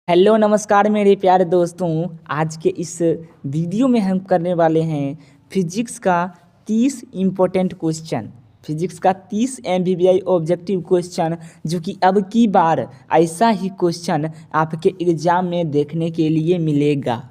Hello नमस्कार मेरे प्यारे दोस्तों। आज के इस वीडियो में हम करने वाले हैं फिजिक्स का 30 इम्पोर्टेंट क्वेश्चन। फिजिक्स का 30 एमबीबीआई ऑब्जेक्टिव क्वेश्चन, जो कि अब की बार ऐसा ही क्वेश्चन आपके एग्ज़ाम में देखने के लिए मिलेगा।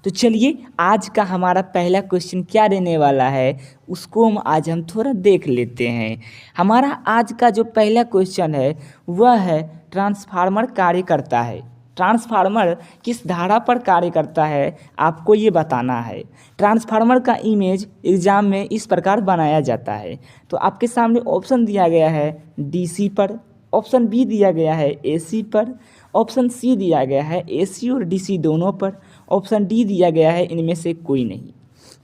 तो चलिए, आज का हमारा पहला क्वेश्चन क्या रहने वाला है उसको हम थोड़ा देख लेते हैं। हमारा आज का जो पहला क्वेश्चन है वह है ट्रांसफार्मर कार्य करता है। ट्रांसफार्मर किस धारा पर कार्य करता है आपको ये बताना है। ट्रांसफार्मर का इमेज एग्जाम में इस प्रकार बनाया जाता है। तो आपके सामने ऑप्शन दिया गया है डीसी पर, ऑप्शन बी दिया गया है एसी पर, ऑप्शन सी दिया गया है एसी और डीसी दोनों पर, ऑप्शन डी दिया गया है इनमें से कोई नहीं।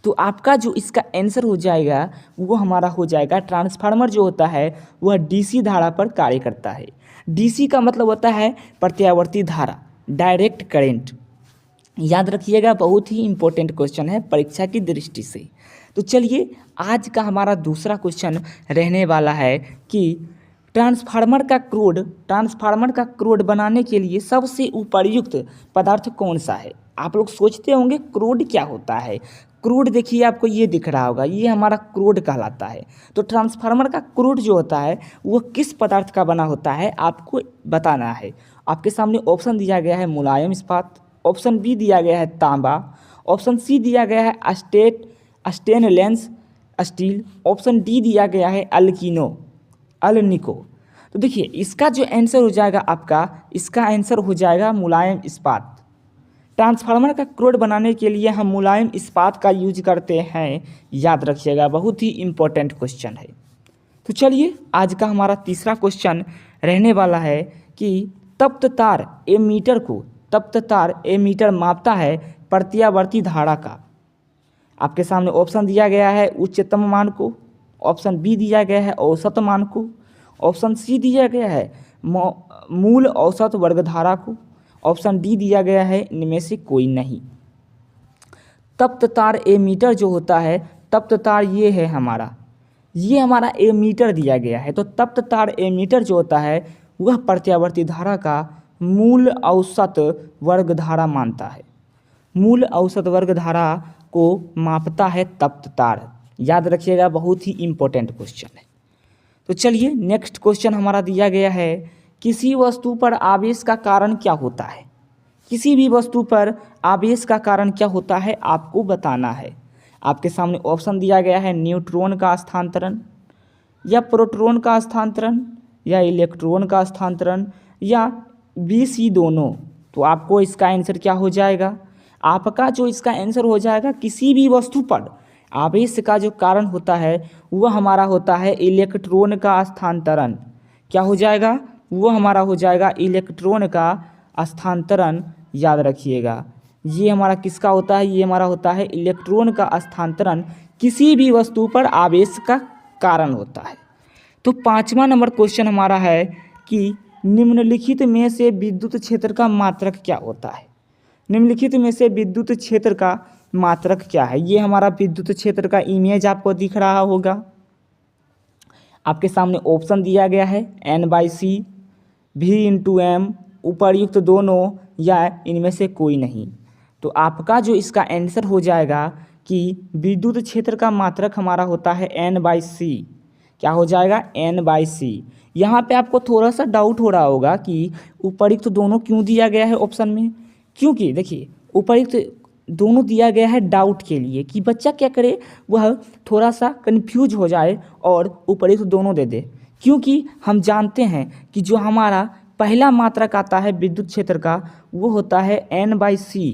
तो आपका जो इसका आंसर हो जाएगा वो हमारा हो जाएगा ट्रांसफार्मर जो होता है वह डीसी धारा पर कार्य करता है। डीसी का मतलब होता है प्रत्यावर्ती धारा, डायरेक्ट करंट। याद रखिएगा, बहुत ही इंपॉर्टेंट क्वेश्चन है परीक्षा की दृष्टि से। तो चलिए, आज का हमारा दूसरा क्वेश्चन रहने वाला है कि ट्रांसफार्मर का क्रोड बनाने के लिए सबसे उपयुक्त पदार्थ कौन सा है। आप लोग सोचते होंगे क्रोड क्या होता है। क्रूड देखिए, आपको ये दिख रहा होगा, ये हमारा क्रूड कहलाता है। तो ट्रांसफार्मर का क्रूड जो होता है वो किस पदार्थ का बना होता है आपको बताना है। आपके सामने ऑप्शन दिया गया है मुलायम इस्पात, ऑप्शन बी दिया गया है तांबा, ऑप्शन सी दिया गया है स्टेनलेस स्टील, ऑप्शन डी दिया गया है अल्निको। तो देखिए, इसका जो आंसर हो जाएगा आपका, इसका आंसर हो जाएगा मुलायम इस्पात। ट्रांसफार्मर का क्रोड बनाने के लिए हम मुलायम इस्पात का यूज करते हैं। याद रखिएगा, बहुत ही इम्पोर्टेंट क्वेश्चन है। तो चलिए, आज का हमारा तीसरा क्वेश्चन रहने वाला है कि तप्त तार एमीटर मापता है प्रत्यावर्ती धारा का। आपके सामने ऑप्शन दिया गया है उच्चतम मान को, ऑप्शन बी दिया गया है औसत मान को, ऑप्शन सी दिया गया है मूल औसत वर्गधारा को, ऑप्शन डी दिया गया है इनमें से कोई नहीं। तप्त तार एमीटर जो होता है, तप्त तार ये है ये हमारा एमीटर दिया गया है। तो तप्त तार एमीटर जो होता है वह प्रत्यावर्ती धारा का मूल औसत वर्गधारा मानता है। मूल औसत वर्गधारा को मापता है तप्त तार। याद रखिएगा, बहुत ही इम्पोर्टेंट क्वेश्चन है। तो चलिए, नेक्स्ट क्वेश्चन हमारा दिया गया है किसी वस्तु पर आवेश का कारण क्या होता है। किसी भी वस्तु पर आवेश का कारण क्या होता है आपको बताना है। आपके सामने ऑप्शन दिया गया है न्यूट्रॉन का स्थानांतरण, या प्रोटॉन का स्थानांतरण, या इलेक्ट्रॉन का स्थानांतरण, या बी सी दोनों। तो आपको इसका आंसर क्या हो जाएगा, आपका जो इसका आंसर हो जाएगा किसी भी वस्तु पर आवेश का जो कारण होता है वह हमारा होता है इलेक्ट्रॉन का स्थानांतरण। क्या हो जाएगा, वो हमारा हो जाएगा इलेक्ट्रॉन का स्थानांतरण। याद रखिएगा, ये हमारा किसका होता है, ये हमारा होता है इलेक्ट्रॉन का स्थानांतरण किसी भी वस्तु पर आवेश का कारण होता है। तो 5वां नंबर क्वेश्चन हमारा है कि निम्नलिखित में से विद्युत क्षेत्र का मात्रक क्या होता है। निम्नलिखित में से विद्युत क्षेत्र का मात्रक क्या है। ये हमारा विद्युत क्षेत्र का इमेज आपको दिख रहा होगा। आपके सामने ऑप्शन दिया गया है N/C, V/M, उपर्युक्त दोनों, या इनमें से कोई नहीं। तो आपका जो इसका आंसर हो जाएगा कि विद्युत क्षेत्र का मात्रक हमारा होता है N/C। क्या हो जाएगा, N/C। यहाँ पे आपको थोड़ा सा डाउट हो रहा होगा कि उपर्युक्त दोनों क्यों दिया गया है ऑप्शन में। क्योंकि देखिए, उपर्युक्त दोनों दिया गया है डाउट के लिए कि बच्चा क्या करे, वह थोड़ा सा कंफ्यूज हो जाए और उपर्युक्त दोनों दे दे। क्योंकि हम जानते हैं कि जो हमारा पहला मात्रक आता है विद्युत क्षेत्र का वो होता है N/C,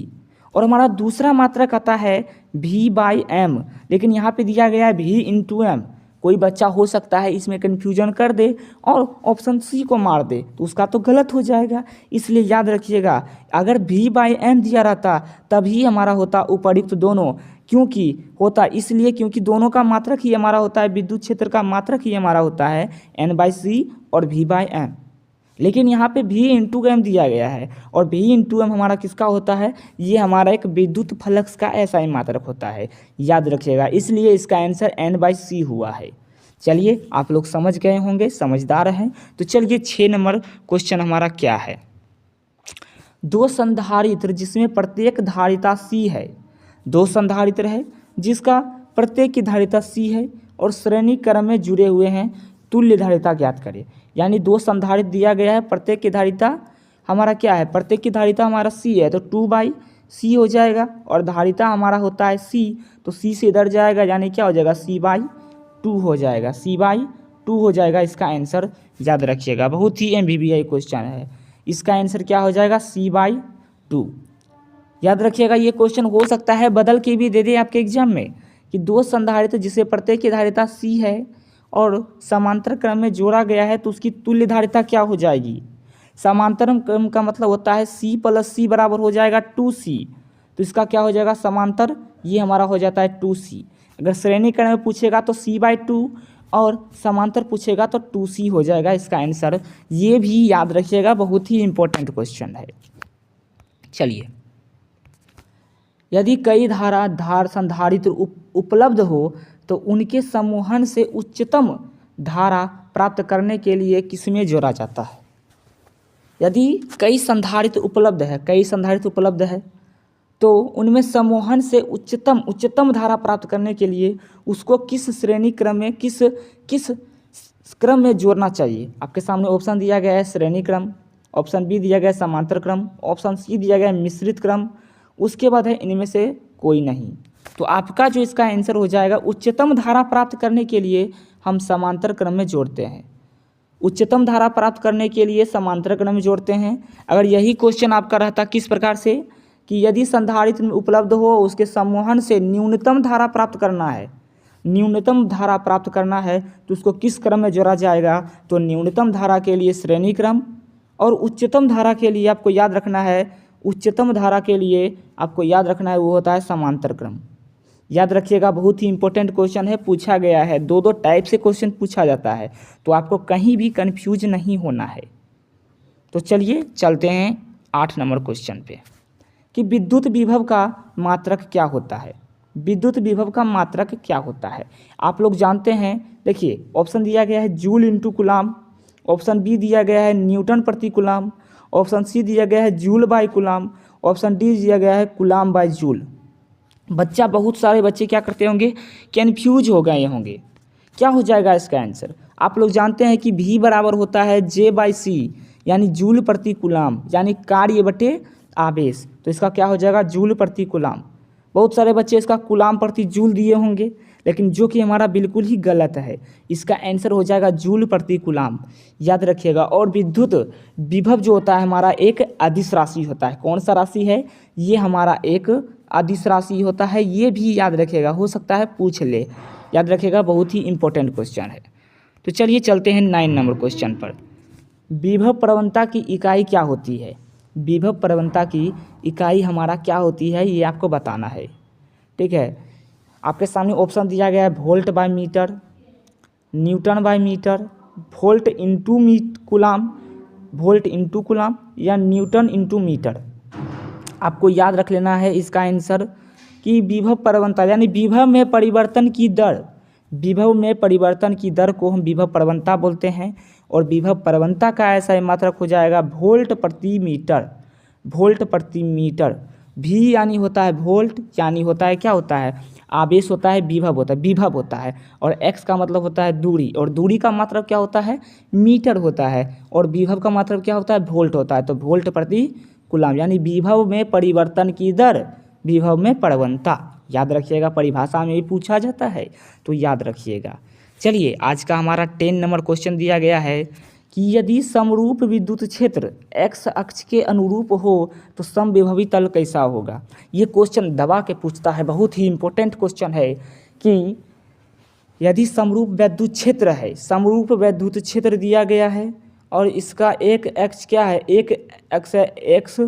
और हमारा दूसरा मात्रक आता है V/M। लेकिन यहाँ पे दिया गया है V/M। कोई बच्चा हो सकता है इसमें कन्फ्यूजन कर दे और ऑप्शन सी को मार दे, तो उसका तो गलत हो जाएगा। इसलिए याद रखिएगा, अगर V/M दिया रहता तभी हमारा होता उपर्युक्त दोनों। क्योंकि होता इसलिए क्योंकि दोनों का मात्रक ही हमारा होता है, विद्युत क्षेत्र का मात्रक ही हमारा होता है N/C और V/M। लेकिन यहाँ पे V/M दिया गया है, और V/M हमारा किसका होता है, ये हमारा एक विद्युत फ्लक्स का ऐसा ही मात्रक होता है। याद रखिएगा, इसलिए इसका आंसर N/C हुआ है। चलिए, आप लोग समझ गए होंगे, समझदार हैं। तो चलिए, 6 नंबर क्वेश्चन हमारा क्या है। दो संधारित्र जिसमें प्रत्येक धारिता C है, दो संधारित्र है जिसका प्रत्येक की धारिता C है और श्रेणी क्रम में जुड़े हुए हैं, तुल्य धारिता ज्ञात करें। यानी दो संधारित्र दिया गया है, प्रत्येक की धारिता हमारा क्या है, प्रत्येक की धारिता हमारा C है तो 2/C हो जाएगा और धारिता हमारा होता है C, तो C से इधर जाएगा यानी क्या हो जाएगा, C/2 हो जाएगा, C/2 हो जाएगा। इसका आंसर याद रखिएगा, बहुत ही MBBI क्वेश्चन है। इसका आंसर क्या हो जाएगा, C/2। याद रखिएगा, ये क्वेश्चन हो सकता है बदल के भी दे दे आपके एग्जाम में कि दो संधारित्र जिसे प्रत्येक की धारिता C है और समांतर क्रम में जोड़ा गया है तो उसकी तुल्य धारिता क्या हो जाएगी। समांतर क्रम का मतलब होता है C + C बराबर हो जाएगा 2C, तो इसका क्या हो जाएगा समांतर, ये हमारा हो जाता है 2C। अगर श्रेणी क्रम में पूछेगा तो C/2 और समांतर पूछेगा तो 2C हो जाएगा इसका आंसर। ये भी याद रखिएगा, बहुत ही इंपॉर्टेंट क्वेश्चन है। चलिए, यदि कई धार संधारित्र उपलब्ध हो तो उनके समूहन से उच्चतम धारा प्राप्त करने के लिए किसमें जोड़ा जाता है। यदि कई संधारित्र उपलब्ध है तो उनमें समूहन से उच्चतम धारा प्राप्त करने के लिए उसको किस श्रेणी क्रम में किस क्रम में जोड़ना चाहिए। आपके सामने ऑप्शन दिया गया है श्रेणी क्रम, ऑप्शन बी दिया गया है समांतर क्रम, ऑप्शन सी दिया गया है मिश्रित क्रम, उसके बाद है इनमें से कोई नहीं। तो आपका जो इसका आंसर हो जाएगा, उच्चतम धारा प्राप्त करने के लिए हम समांतर क्रम में जोड़ते हैं। उच्चतम धारा प्राप्त करने के लिए समांतर क्रम में जोड़ते हैं। अगर यही क्वेश्चन आपका रहता किस प्रकार से कि यदि संधारित्र में उपलब्ध हो उसके समूहन से न्यूनतम धारा प्राप्त करना है, न्यूनतम धारा प्राप्त करना है तो उसको किस क्रम में जोड़ा जाएगा, तो न्यूनतम धारा के लिए श्रेणी क्रम और उच्चतम धारा के लिए आपको याद रखना है, उच्चतम धारा के लिए आपको याद रखना है वो होता है समांतर क्रम। याद रखिएगा, बहुत ही इंपॉर्टेंट क्वेश्चन है, पूछा गया है, दो टाइप से क्वेश्चन पूछा जाता है तो आपको कहीं भी कंफ्यूज नहीं होना है। तो चलिए चलते हैं 8 नंबर क्वेश्चन पे कि विद्युत विभव का मात्रक क्या होता है। विद्युत विभव का मात्रक क्या होता है आप लोग जानते हैं। देखिए, ऑप्शन दिया गया है joule into coulomb, option B दिया गया है न्यूटन प्रति कूलाम, ऑप्शन सी दिया गया है joule by coulomb, option D दिया गया है कूलाम बाय जूल। बहुत सारे बच्चे क्या करते होंगे, कन्फ्यूज हो गए होंगे, क्या हो जाएगा इसका आंसर। आप लोग जानते हैं कि V बराबर होता है J/C यानी जूल प्रति कूलाम, यानी कार्य बटे आवेश, तो इसका क्या हो जाएगा जूल प्रति कूलाम। बहुत सारे बच्चे इसका कूलाम प्रति जूल दिए होंगे, लेकिन जो कि हमारा बिल्कुल ही गलत है। इसका आंसर हो जाएगा जूल प्रति कूलाम, याद रखिएगा। और विद्युत विभव जो होता है हमारा एक अदिश राशि होता है। कौन सा राशि है, ये हमारा एक अदिश राशि होता है, ये भी याद रखिएगा, हो सकता है पूछ ले, याद रखिएगा, बहुत ही इंपॉर्टेंट क्वेश्चन है। तो चलिए चलते हैं 9 नंबर क्वेश्चन पर। विभव प्रवणता की इकाई क्या होती है। विभव प्रवणता की इकाई हमारा क्या होती है ये आपको बताना है, ठीक है। आपके सामने ऑप्शन दिया गया है volt by metre, newton by metre, volt into coulomb, volt into coulomb या न्यूटन इंटू मीटर। आपको याद रख लेना है इसका आंसर कि विभव प्रवणता यानी विभव में परिवर्तन की दर, विभव में परिवर्तन की दर को हम विभव प्रवणता बोलते हैं। और विभव प्रवणता का ऐसा मात्रक हो जाएगा वोल्ट प्रति मीटर, वोल्ट प्रति मीटर। V यानी होता है वोल्ट, यानी होता है क्या होता है आवेश होता है, विभव होता है और x का मतलब होता है दूरी, और दूरी का मात्रक क्या होता है मीटर होता है, और विभव का मात्रक क्या होता है वोल्ट होता है। तो वोल्ट प्रति कूलाम यानी विभव में परिवर्तन की दर, विभव में प्रवणता, याद रखिएगा, परिभाषा में भी पूछा जाता है तो याद रखिएगा। चलिए, आज का हमारा 10 नंबर क्वेश्चन दिया गया है कि यदि समरूप विद्युत क्षेत्र x अक्ष के अनुरूप हो तो समविभवी तल कैसा होगा। ये क्वेश्चन दबा के पूछता है, बहुत ही इंपॉर्टेंट क्वेश्चन है कि यदि समरूप विद्युत क्षेत्र है, समरूप विद्युत क्षेत्र दिया गया है और इसका एक अक्ष क्या है, एक अक्ष है x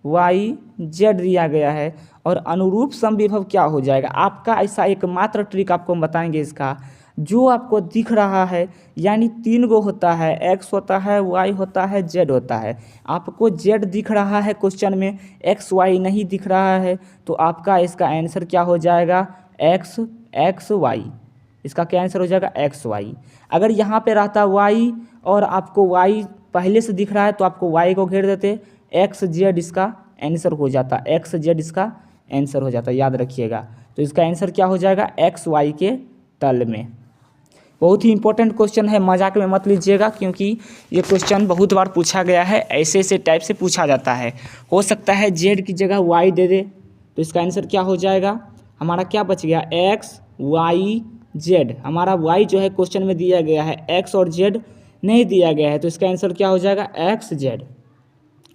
y z दिया गया है और अनुरूप समविभव क्या हो जाएगा। आपका ऐसा एकमात्र ट्रिक आपको हम बताएंगे इसका, जो आपको दिख रहा है यानी 3 गो होता है, x होता है, y होता है, z होता है। आपको z दिख रहा है क्वेश्चन में, x y नहीं दिख रहा है, तो आपका इसका आंसर क्या हो जाएगा x y। इसका क्या आंसर हो जाएगा x y। अगर यहाँ पे रहता y और आपको y पहले से दिख रहा है तो आपको y को घेर देते, एक्स जेड इसका आंसर हो जाता, एक्स जेड इसका आंसर हो जाता, याद रखिएगा। तो इसका आंसर क्या हो जाएगा, एक्स वाई के तल में। बहुत ही इंपॉर्टेंट क्वेश्चन है, मजाक में मत लीजिएगा, क्योंकि ये क्वेश्चन बहुत बार पूछा गया है, ऐसे ऐसे टाइप से पूछा जाता है। हो सकता है जेड की जगह वाई दे दे, तो इसका आंसर क्या हो जाएगा, हमारा क्या बच गया, एक्स वाई जेड। हमारा वाई जो है क्वेश्चन में दिया गया है, एक्स और जेड नहीं दिया गया है, तो इसका आंसर क्या हो जाएगा, एक्स जेड।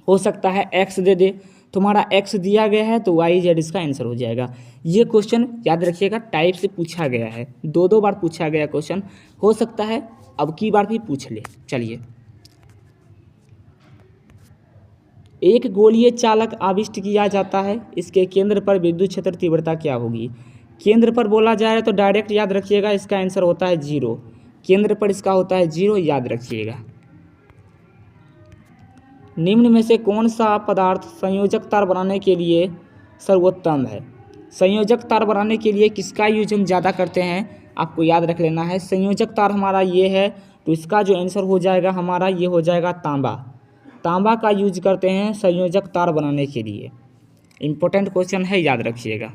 हो सकता है एक्स दे दे, तुम्हारा एक्स दिया गया है तो वाई जेड इसका आंसर हो जाएगा। ये क्वेश्चन याद रखिएगा टाइप से पूछा गया है, दो बार पूछा गया क्वेश्चन, हो सकता है अब की बार भी पूछ ले। चलिए, एक गोलीय चालक आविष्ट किया जाता है, इसके केंद्र पर विद्युत क्षेत्र तीव्रता क्या होगी। केंद्र पर बोला जाए तो डायरेक्ट याद रखिएगा इसका आंसर होता है 0, केंद्र पर इसका होता है 0, याद रखिएगा। निम्न में से कौन सा पदार्थ संयोजक तार बनाने के लिए सर्वोत्तम है। संयोजक तार बनाने के लिए किसका यूज हम ज़्यादा करते हैं, आपको याद रख लेना है। संयोजक तार हमारा ये है, तो इसका जो आंसर हो जाएगा हमारा ये हो जाएगा तांबा। तांबा का यूज करते हैं संयोजक तार बनाने के लिए। इम्पोर्टेंट क्वेश्चन है, याद रखिएगा।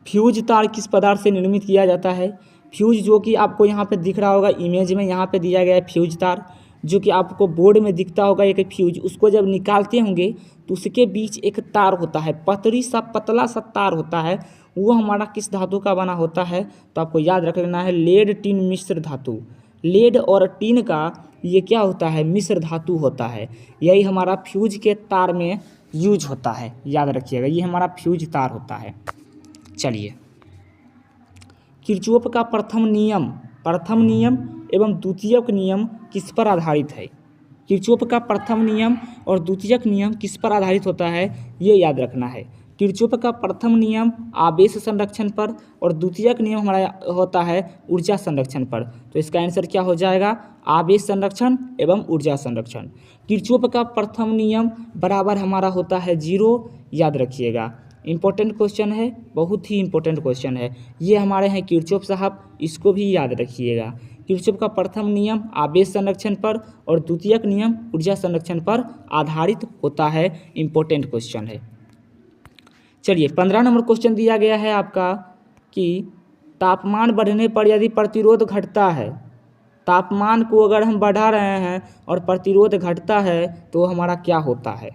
फ्यूज तार किस पदार्थ से निर्मित किया जाता है। फ्यूज जो कि आपको यहाँ पे दिख रहा होगा इमेज में, यहाँ पे दिया गया है फ्यूज तार, जो कि आपको बोर्ड में दिखता होगा एक फ्यूज, उसको जब निकालते होंगे तो उसके बीच एक तार होता है, पतली सा पतला सा तार होता है, वो हमारा किस धातु का बना होता है, तो आपको याद रख लेना है लेड टिन मिश्र धातु। लेड और टिन का ये क्या होता है, मिश्र धातु होता है, यही हमारा फ्यूज के तार में यूज होता है, याद रखिएगा, ये हमारा फ्यूज तार होता है। चलिए, किरचॉफ का प्रथम नियम एवं द्वितीयक नियम किस पर आधारित है। किरचॉफ का प्रथम नियम और द्वितीयक नियम किस पर आधारित होता है, ये याद रखना है। किरचॉफ का प्रथम नियम आवेश संरक्षण पर और द्वितीयक नियम हमारा होता है ऊर्जा संरक्षण पर, तो इसका आंसर क्या हो जाएगा, आवेश संरक्षण एवं ऊर्जा संरक्षण। किरचॉफ का प्रथम नियम बराबर हमारा होता है 0, याद रखिएगा। इम्पोर्टेंट क्वेश्चन है, बहुत ही इम्पोर्टेंट क्वेश्चन है, ये हमारे हैं किरचॉफ साहब, इसको भी याद रखिएगा। किरचॉफ का प्रथम नियम आवेश संरक्षण पर और द्वितीयक नियम ऊर्जा संरक्षण पर आधारित होता है। इम्पोर्टेंट क्वेश्चन है। चलिए, 15 नंबर क्वेश्चन दिया गया है आपका कि तापमान बढ़ने पर यदि प्रतिरोध घटता है, तापमान को अगर हम बढ़ा रहे हैं और प्रतिरोध घटता है तो हमारा क्या होता है।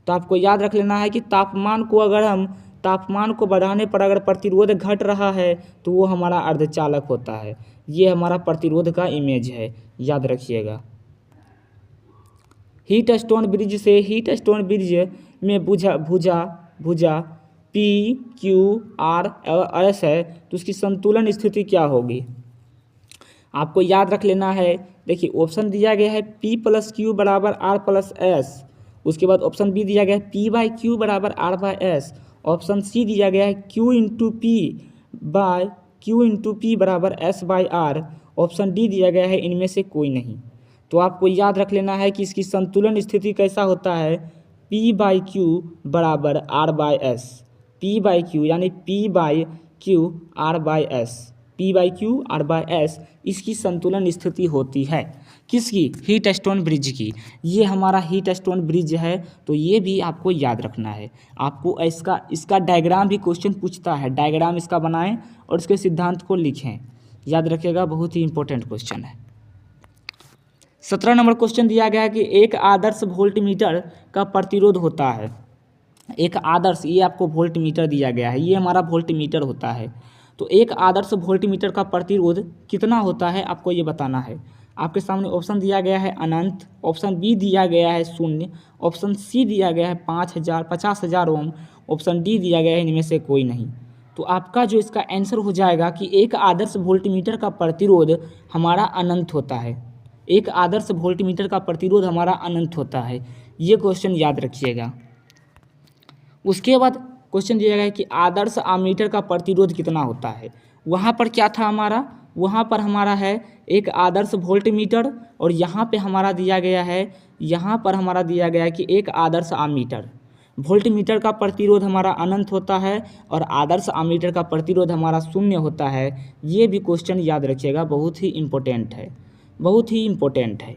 तो आपको याद रख लेना है कि तापमान को बढ़ाने पर अगर प्रतिरोध घट रहा है तो वो हमारा अर्धचालक होता है। ये हमारा प्रतिरोध का इमेज है, याद रखिएगा। हीट स्टोन ब्रिज में भुजा PQRS है, तो उसकी संतुलन स्थिति क्या होगी, आपको याद रख लेना है। देखिए, ऑप्शन दिया गया है P+Q बराबर R+S, उसके बाद ऑप्शन बी दिया गया है P/Q बराबर R/S, ऑप्शन सी दिया गया है Q/P बराबर S/R, ऑप्शन डी दिया गया है इनमें से कोई नहीं। तो आपको याद रख लेना है कि इसकी संतुलन स्थिति कैसा होता है, P/Q बराबर R/S, P/Q यानी P/Q R/S, इसकी संतुलन स्थिति होती है। किसकी, हीट स्टोन ब्रिज की। ये हमारा हीट स्टोन ब्रिज है, तो ये भी आपको याद रखना है। आपको इसका डायग्राम भी क्वेश्चन पूछता है, डायग्राम इसका बनाएं और इसके सिद्धांत को लिखें, याद रखिएगा, बहुत ही इंपॉर्टेंट क्वेश्चन है। 17 नंबर क्वेश्चन दिया गया है कि एक आदर्श वोल्टमीटर का प्रतिरोध होता है। एक आदर्श, ये आपको वोल्टमीटर दिया गया है, ये हमारा वोल्टमीटर होता है। तो एक आदर्श वोल्टमीटर का प्रतिरोध कितना होता है, आपको ये बताना है। आपके सामने ऑप्शन दिया गया है अनंत, ऑप्शन बी दिया गया है 0, ऑप्शन सी दिया गया है 50,000 ओम, ऑप्शन डी दिया गया है इनमें से कोई नहीं। तो आपका जो इसका आंसर हो जाएगा कि एक आदर्श वोल्टमीटर का प्रतिरोध हमारा अनंत होता है। एक आदर्श वोल्टमीटर का प्रतिरोध हमारा अनंत होता है, ये क्वेश्चन याद रखिएगा। उसके बाद क्वेश्चन दिया गया है कि आदर्श आमीटर का प्रतिरोध कितना होता है। वहाँ पर क्या था हमारा, वहाँ पर हमारा है एक आदर्श वोल्टमीटर, और यहाँ पे हमारा दिया गया है, यहाँ पर हमारा दिया गया है कि एक आदर्श आमीटर। वोल्टमीटर का प्रतिरोध हमारा अनंत होता है और आदर्श आमीटर का प्रतिरोध हमारा 0 होता है। ये भी क्वेश्चन याद रखिएगा, बहुत ही इम्पोर्टेंट है, बहुत ही इम्पोर्टेंट है।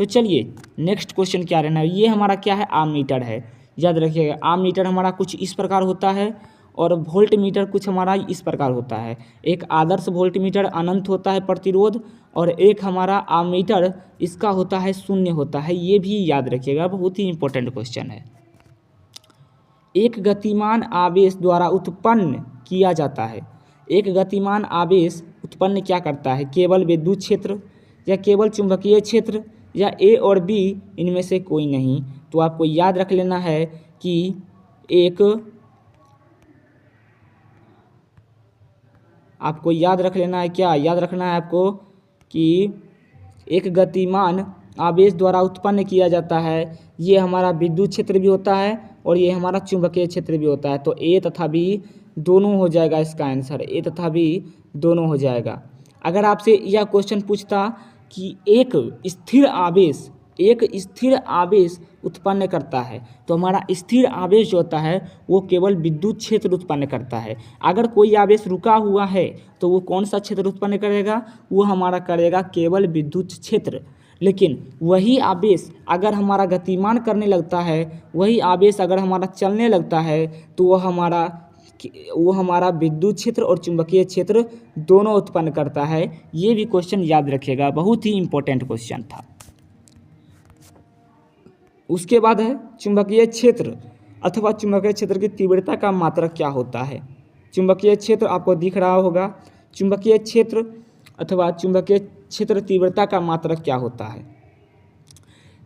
तो चलिए नेक्स्ट क्वेश्चन क्या रहना है, ये हमारा क्या है, आममीटर है। याद रखिएगा आममीटर हमारा कुछ इस प्रकार होता है और वोल्ट मीटर कुछ हमारा इस प्रकार होता है। एक आदर्श वोल्ट मीटर अनंत होता है प्रतिरोध, और एक हमारा आममीटर इसका होता है शून्य होता है। ये भी याद रखिएगा, बहुत ही इंपॉर्टेंट क्वेश्चन है। एक गतिमान आवेश द्वारा उत्पन्न किया जाता है। एक गतिमान आवेश उत्पन्न क्या करता है, केवल विद्युत क्षेत्र या केवल चुंबकीय क्षेत्र या ए और बी, इनमें से कोई नहीं। तो आपको याद रख लेना है कि आपको याद रख लेना है, क्या याद रखना है आपको कि एक गतिमान आवेश द्वारा उत्पन्न किया जाता है, ये हमारा विद्युत क्षेत्र भी होता है और ये हमारा चुंबकीय क्षेत्र भी होता है। तो ए तथा बी दोनों हो जाएगा इसका आंसर, ए तथा बी दोनों हो जाएगा। अगर आपसे यह क्वेश्चन पूछता कि एक स्थिर आवेश उत्पन्न करता है, तो हमारा स्थिर आवेश जो होता है वो केवल विद्युत क्षेत्र उत्पन्न करता है। अगर कोई आवेश रुका हुआ है तो वो कौन सा क्षेत्र उत्पन्न करेगा, वो हमारा करेगा केवल विद्युत क्षेत्र। लेकिन वही आवेश अगर हमारा गतिमान करने लगता है, वही आवेश अगर हमारा चलने लगता है, तो वो हमारा विद्युत क्षेत्र और चुंबकीय क्षेत्र दोनों उत्पन्न करता है। ये भी क्वेश्चन याद रखिएगा, बहुत ही इंपॉर्टेंट क्वेश्चन था। उसके बाद है चुंबकीय क्षेत्र अथवा चुंबकीय क्षेत्र की तीव्रता का मात्रक क्या होता है। चुंबकीय क्षेत्र आपको दिख रहा होगा, चुंबकीय क्षेत्र अथवा चुंबकीय क्षेत्र तीव्रता का मात्रक क्या होता है।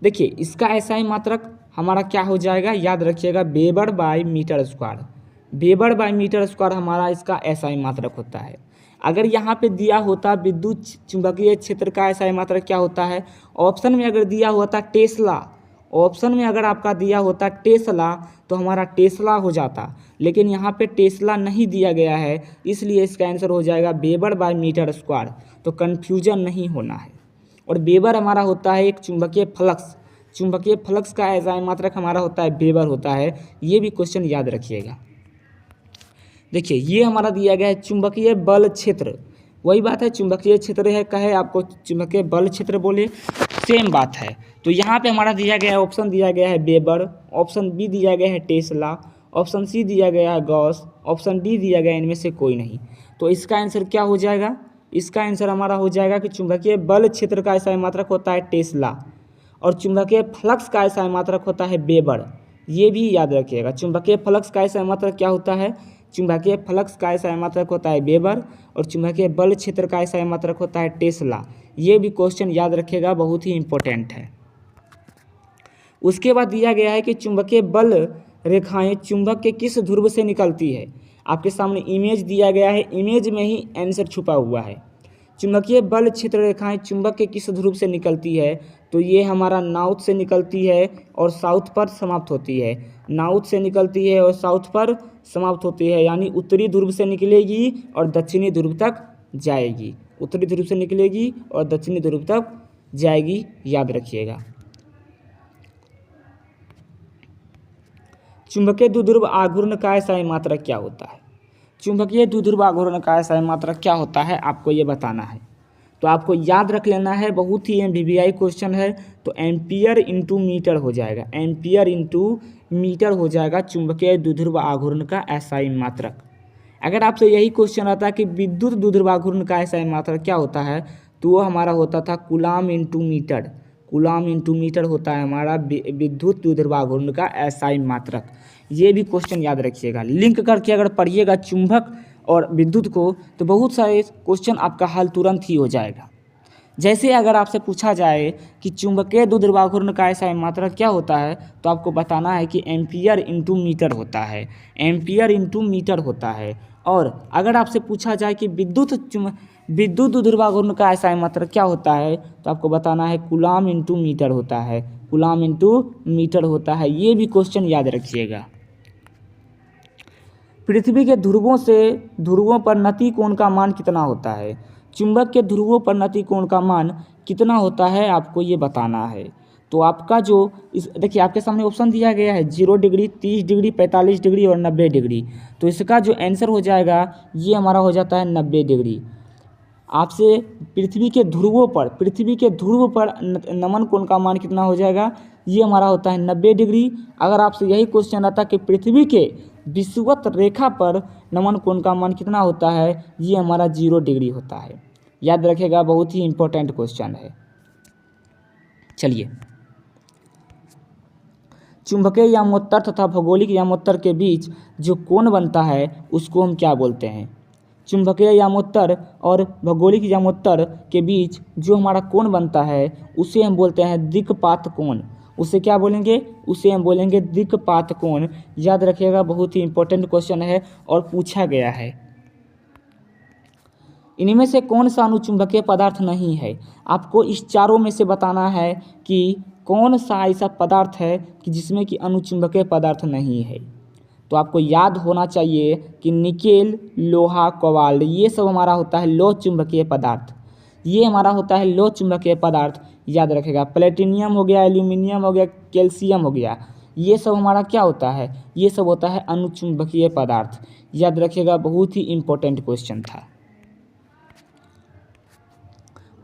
देखिए इसका एसआई मात्रक हमारा क्या हो जाएगा, याद रखिएगा weber by metre square. Weber by metre square हमारा इसका एसआई मात्रक होता है। अगर यहाँ पे दिया होता विद्युत चुंबकीय क्षेत्र का एसआई मात्रक क्या होता है, ऑप्शन में अगर दिया होता टेस्ला, ऑप्शन में अगर आपका दिया होता टेस्ला तो हमारा टेस्ला हो जाता, लेकिन यहाँ पे टेस्ला नहीं दिया गया है, इसलिए इसका आंसर हो जाएगा वेबर बाय मीटर स्क्वायर। तो कन्फ्यूजन नहीं होना है। और वेबर हमारा होता है एक चुंबकीय फ्लक्स, चुंबकीय फ्लक्स का एसआई मात्रक हमारा होता है वेबर होता है। ये भी क्वेश्चन याद रखिएगा। देखिए ये हमारा दिया गया है चुंबकीय बल क्षेत्र, वही बात है चुंबकीय क्षेत्र है, कहे आपको चुंबकीय बल क्षेत्र बोले, सेम बात है। तो यहाँ पे हमारा दिया गया है, ऑप्शन दिया गया है वेबर, ऑप्शन बी दिया गया है टेस्ला, ऑप्शन सी दिया गया है गॉस, ऑप्शन डी दिया गया है इनमें से कोई नहीं। तो इसका आंसर क्या हो जाएगा, इसका आंसर हमारा हो जाएगा कि चुंबकीय बल क्षेत्र का एसआई मात्रक होता है टेस्ला और चुंबकीय फ्लक्स का एसआई मात्रक होता है वेबर। ये भी याद रखिएगा, चुंबकीय फ्लक्स का एसआई मात्रक क्या होता है, चुंबकीय फ्लक्स का एसआई मात्रक होता है वेबर और चुंबकीय बल क्षेत्र का एसआई मात्रक होता है टेस्ला। ये भी क्वेश्चन याद रखिएगा, बहुत ही इंपॉर्टेंट है। उसके बाद दिया गया है कि चुंबकीय बल रेखाएं चुंबक के किस ध्रुव से निकलती है। आपके सामने इमेज दिया गया है, इमेज में ही आंसर छुपा हुआ है। चुंबकीय बल क्षेत्र रेखाएं चुंबक के किस ध्रुव से निकलती है, तो ये हमारा नॉर्थ से निकलती है और साउथ पर समाप्त होती है। नॉर्थ से निकलती है और साउथ पर समाप्त होती है, यानी उत्तरी ध्रुव से निकलेगी और दक्षिणी ध्रुव तक जाएगी। उत्तरी ध्रुव से निकलेगी और दक्षिणी ध्रुव तक जाएगी, याद रखिएगा। चुंबकीय द्विध्रुव आघूर्ण का एसआई मात्रक क्या होता है। चुंबकीय द्विध्रुव आघूर्ण का एसआई मात्रक क्या होता है, आपको ये बताना है। तो आपको याद रख लेना है, बहुत ही एमवीवीआई क्वेश्चन है। तो एम्पियर इंटू मीटर हो जाएगा, एम्पियर इंटू मीटर हो जाएगा चुंबकीय द्विध्रुव आघूर्ण का एसआई मात्रक। अगर आपसे यही क्वेश्चन आता है कि विद्युत द्विध्रुव आघूर्ण का एसआई मात्रक क्या होता है, तो वो हमारा होता था coulomb into metre. Coulomb into metre होता है हमारा विद्युत द्विध्रुव आघूर्ण का एसआई मात्रक। ये भी क्वेश्चन याद रखिएगा, लिंक करके अगर पढ़िएगा चुंबक और विद्युत को, तो बहुत सारे क्वेश्चन आपका हल तुरंत ही हो जाएगा। जैसे अगर आपसे पूछा जाए कि चुंबकीय द्विध्रुव आघूर्ण का एसआई मात्रक क्या होता है, तो आपको बताना है कि एम्पियर इंटू मीटर होता है, एम्पियर इंटू मीटर होता है। और अगर आपसे पूछा जाए कि विद्युत द्विध्रुव आघूर्ण का एसआई मात्रक क्या होता है, तो आपको बताना है कूलाम इंटू मीटर होता है, कूलाम इंटू मीटर होता है। ये भी क्वेश्चन याद रखिएगा। पृथ्वी के ध्रुवों पर नति कोण का मान कितना होता है। चुंबक के ध्रुवों पर नति कोण का मान कितना होता है, आपको ये बताना है। तो आपका जो देखिए आपके सामने ऑप्शन दिया गया है 0 डिग्री, 30 डिग्री, 45 डिग्री और 90 डिग्री। तो इसका जो आंसर हो जाएगा ये हमारा हो जाता है 90 डिग्री। आपसे पृथ्वी के ध्रुवों पर नमन कोण का मान कितना हो जाएगा, ये हमारा होता है 90 डिग्री। अगर आपसे यही क्वेश्चन आता कि पृथ्वी के विषुवत रेखा पर नमन कोण का मान कितना होता है, ये हमारा 0 डिग्री होता है। याद रखिएगा, बहुत ही इंपॉर्टेंट क्वेश्चन है। चलिए, चुंबकीय यामोत्तर तथा भौगोलिक यामोत्तर के बीच जो कोण बनता है उसको हम क्या बोलते हैं। चुंबकीय यामोत्तर और भौगोलिक यामोत्तर के बीच जो हमारा कोण बनता है उसे हम बोलते हैं दिक्पात कोण। उसे क्या बोलेंगे, उसे हम बोलेंगे दिक्पात कोण। याद रखिएगा, बहुत ही इंपॉर्टेंट क्वेश्चन है और पूछा गया है। इनमें से कौन सा अनुचुंबकीय पदार्थ नहीं है। आपको इस चारों में से बताना है कि कौन सा ऐसा पदार्थ है कि जिसमें कि अनुचुंबकीय पदार्थ नहीं है। तो आपको याद होना चाहिए कि निकेल, लोहा, कोबाल्ट, ये सब हमारा होता है लौह चुंबकीय पदार्थ। ये हमारा होता है लौह चुंबकीय पदार्थ। याद रखेगा, प्लेटिनियम हो गया, एल्यूमिनियम हो गया, कैल्शियम हो गया, ये सब हमारा क्या होता है, ये सब होता है अनुचुंबकीय पदार्थ। याद रखिएगा, बहुत ही इंपॉर्टेंट क्वेश्चन था।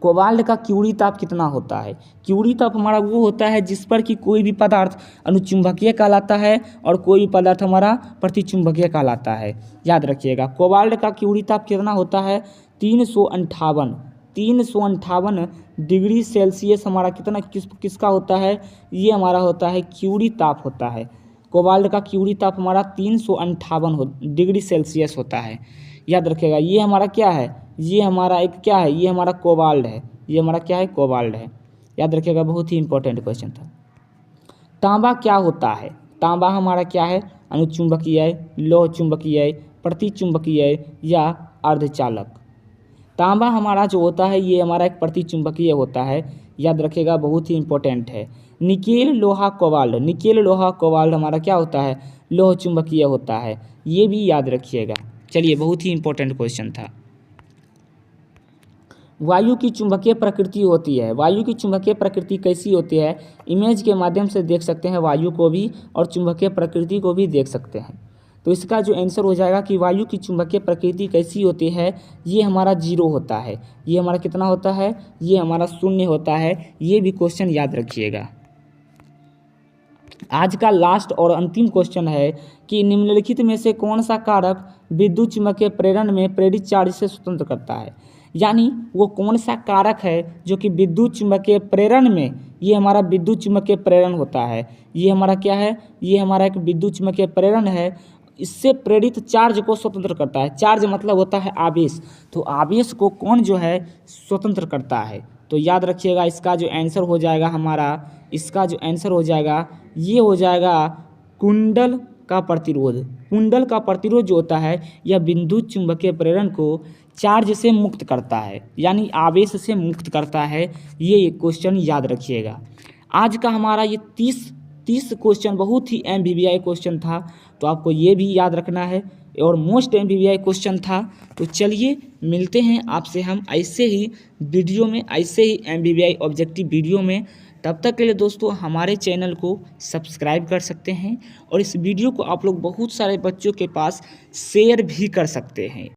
कोबाल्ट का क्यूरी ताप कितना होता है। क्यूरी ताप हमारा वो होता है जिस पर कि कोई भी पदार्थ अनुचुंबकीय कहलाता है और कोई भी पदार्थ हमारा प्रतिचुंबकीय कहलाता है। याद रखिएगा, कोबाल्ट का क्यूरी ताप कितना होता है, 358 डिग्री सेल्सियस हमारा कितना किसका होता है, ये हमारा होता है क्यूरी ताप होता है। कोबाल्ट का क्यूरी ताप हमारा 358 डिग्री सेल्सियस होता है। याद रखिएगा, ये हमारा क्या है, ये हमारा एक क्या है, ये हमारा कोबाल्ट है, ये हमारा क्या है, कोबाल्ट है। याद रखिएगा, बहुत ही इंपॉर्टेंट क्वेश्चन था। तांबा क्या होता है। तांबा हमारा क्या है, अनुचुंबकीय, लौह चुंबकीय, प्रतिचुंबकीय या अर्धचालक। तांबा हमारा जो होता है ये हमारा एक प्रतिचुंबकीय होता है। याद रखिएगा, बहुत ही इंपॉर्टेंट है। निकेल, लोहा, कोबाल्ट, निकेल, लोहा, कोबाल्ट हमारा क्या होता है, लौह चुंबकीय होता है। ये भी याद रखिएगा। चलिए, बहुत ही इंपॉर्टेंट क्वेश्चन था। वायु की चुंबकीय प्रकृति होती है। वायु की चुंबकीय प्रकृति कैसी होती है, इमेज के माध्यम से देख सकते हैं वायु को भी और चुंबकीय प्रकृति को भी देख सकते हैं। तो इसका जो आंसर हो जाएगा कि वायु की चुंबकीय प्रकृति कैसी होती है, ये हमारा 0 होता है। ये हमारा कितना होता है, ये हमारा 0 होता है। ये भी क्वेश्चन याद रखिएगा। आज का लास्ट और अंतिम क्वेश्चन है कि निम्नलिखित में से कौन सा कारक विद्युत चुंबकीय प्रेरण में प्रेरित चार्ज से स्वतंत्र करता है। यानी वो कौन सा कारक है जो कि विद्युत चुंबकीय प्रेरण में, ये हमारा विद्युत चुंबकीय प्रेरण होता है। ये हमारा क्या है, ये हमारा एक विद्युत चुंबकीय प्रेरण है। इससे प्रेरित चार्ज को स्वतंत्र करता है। चार्ज मतलब होता है आवेश। तो आवेश को कौन जो है स्वतंत्र करता है। तो याद रखिएगा, इसका जो आंसर हो जाएगा हमारा, इसका जो आंसर हो जाएगा ये हो जाएगा कुंडल का प्रतिरोध। कुंडल का प्रतिरोध जो होता है यह विद्युत चुंबकीय प्रेरण को चार्ज से मुक्त करता है, यानी आवेश से मुक्त करता है। ये क्वेश्चन याद रखिएगा। आज का हमारा ये 30 क्वेश्चन बहुत ही MVVI क्वेश्चन था, तो आपको ये भी याद रखना है और मोस्ट MVVI क्वेश्चन था। तो चलिए, मिलते हैं आपसे हम ऐसे ही वीडियो में, ऐसे ही MVVI ऑब्जेक्टिव वीडियो में। तब तक के लिए दोस्तों हमारे चैनल को सब्सक्राइब कर सकते हैं और इस वीडियो को आप लोग बहुत सारे बच्चों के पास शेयर भी कर सकते हैं।